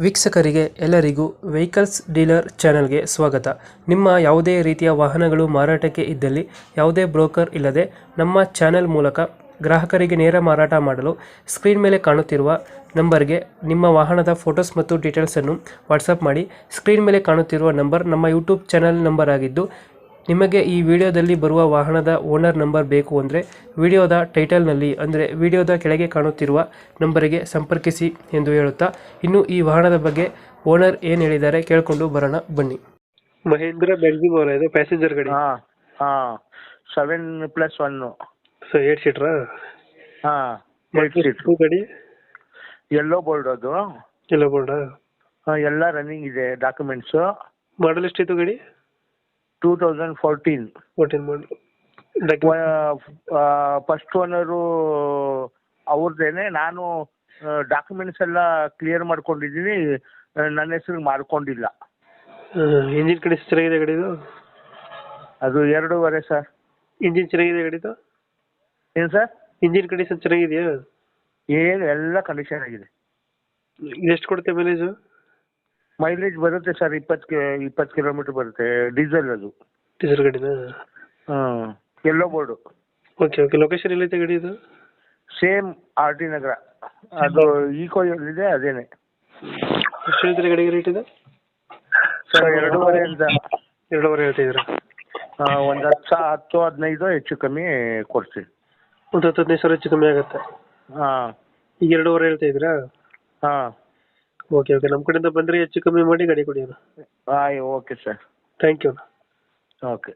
ವೀಕ್ಷಕರಿಗೆ ಎಲ್ಲರಿಗೂ vehicles dealer ಚಾನೆಲ್ಗೆ ಸ್ವಾಗತ. ನಿಮ್ಮ ಯಾವುದೇ ರೀತಿಯ ವಾಹನಗಳು ಮಾರಾಟಕ್ಕೆ ಇದ್ದಲ್ಲಿ ಯಾವುದೇ ಬ್ರೋಕರ್ ಇಲ್ಲದೆ ನಮ್ಮ ಚಾನೆಲ್ ಮೂಲಕ ಗ್ರಾಹಕರಿಗೆ ನೇರ ಮಾರಾಟ ಮಾಡಲು ಸ್ಕ್ರೀನ್ ಮೇಲೆ ಕಾಣುತ್ತಿರುವ ನಂಬರ್ಗೆ ನಿಮ್ಮ ವಾಹನದ ಫೋಟೋಸ್ ಮತ್ತು ಡೀಟೇಲ್ಸನ್ನು ವಾಟ್ಸಪ್ ಮಾಡಿ. ಸ್ಕ್ರೀನ್ ಮೇಲೆ ಕಾಣುತ್ತಿರುವ ನಂಬರ್ ನಮ್ಮ ಯೂಟ್ಯೂಬ್ ಚಾನೆಲ್ ನಂಬರ್ ಆಗಿದ್ದು, ನಿಮಗೆ ಈ ವಿಡಿಯೋದಲ್ಲಿ ಬರುವ ವಾಹನದ ಓನರ್ ನಂಬರ್ ಬೇಕು ಅಂದರೆ ವಿಡಿಯೋದ ಟೈಟಲ್ನಲ್ಲಿ ಅಂದರೆ ವಿಡಿಯೋದ ಕೆಳಗೆ ಕಾಣುತ್ತಿರುವ ನಂಬರಿಗೆ ಸಂಪರ್ಕಿಸಿ ಎಂದು ಹೇಳುತ್ತಾ, ಇನ್ನು ಈ ವಾಹನದ ಬಗ್ಗೆ ಓನರ್ ಏನು ಹೇಳಿದ್ದಾರೆ ಕೇಳಿಕೊಂಡು ಬರೋಣ ಬನ್ನಿ. ಮಹೇಂದ್ರ ಬೆಂಜಿ ಅವರ ಇದು ಪ್ಯಾಸೆಂಜರ್ ಗಾಡಿ. ಹಾಂ ಹಾಂ 7+1. ಸೊ 8 ಸೀಟ್ರಾ? ಹಾಂ 8 ಸೀಟ್ ಗಾಡಿ ಎಲ್ಲೋ ಬೋರ್ಡ್ ಅದು. ಎಲ್ಲ ಬೋರ್ಡಾ? ಎಲ್ಲ ರನ್ನಿಂಗ್ ಇದೆ ಡಾಕ್ಯುಮೆಂಟ್ಸು. ಮಾಡಲ್ ಎಷ್ಟಿತ್ತು ಗಾಡಿ? 2014. 14 ಮಾಡಲ್. First owner ಅವ್ರದ್ದೇನೆ. ನಾನು ಡಾಕ್ಯುಮೆಂಟ್ಸ್ ಎಲ್ಲ ಕ್ಲಿಯರ್ ಮಾಡ್ಕೊಂಡಿದ್ದೀನಿ, ನನ್ನ ಹೆಸರು ಮಾಡ್ಕೊಂಡಿಲ್ಲ. ಇಂಜಿನ್ ಕಂಡೀಷನ್ ಚೆನ್ನಾಗಿದೆ ಗಾಡಿದು? ಅದು 2.5 ಸರ್. ಇಂಜಿನ್ ಚೆನ್ನಾಗಿದೆ ಗಾಡಿದು? ಏನು ಸರ್? ಇಂಜಿನ್ ಕಂಡೀಷನ್ ಚೆನ್ನಾಗಿದೆಯಾ? ಏನು ಎಲ್ಲ ಕಂಡೀಷನ್ ಆಗಿದೆ. ಎಷ್ಟು ಕೊಡುತ್ತೆ ಮೈಲೇಜು? ಮೈಲೇಜ್ ಬರುತ್ತೆ ಸರ್, 20 ಕಿಲೋಮೀಟರ್ ಬರುತ್ತೆ. ಡೀಸೆಲ್ ಅದು. ಡೀಸೆಲ್ ಗಾಡಿನಾ? ಹಾಂ ಎಲ್ಲೋ ಬೋರ್ಡು. Okay okay. ಲೊಕೇಶನ್ ಎಲ್ಲೈತೆ ಗಾಡಿ ಇದು? ಸೇಮ್ ಆರ್ ಟಿ ನಗರ. ಅದು ಈಕೋ ಎಲ್ಲಿದೆ ಅದೇನೆ. ಎಷ್ಟು ಹೇಳ್ತೀರಿ ಗಾಡಿಗೆ ರೇಟ್ ಇದೆ? ಸರ್ 2.5 ಅಂತ. 2.5 ಹೇಳ್ತಿದ್ದೀರಾ? ಒಂದು 10-15 ಹೆಚ್ಚು ಕಮ್ಮಿ ಕೊಡ್ತೀವಿ. ಒಂದು 10-15 ಸಾವಿರ ಹೆಚ್ಚು ಕಮ್ಮಿ ಆಗುತ್ತೆ. ಹಾಂ ಈಗ 2.5 ಹೇಳ್ತಾ ಇದ್ದೀರಾ? ಹಾಂ ಓಕೆ ಓಕೆ. ನಮ್ಮ ಕಡೆಯಿಂದ ಬಂದರೆ ಹೆಚ್ಚು ಕಮ್ಮಿ ಮಾಡಿ ಗಾಡಿ ಕೊಡಿ. Okay sir. Thank you. Okay.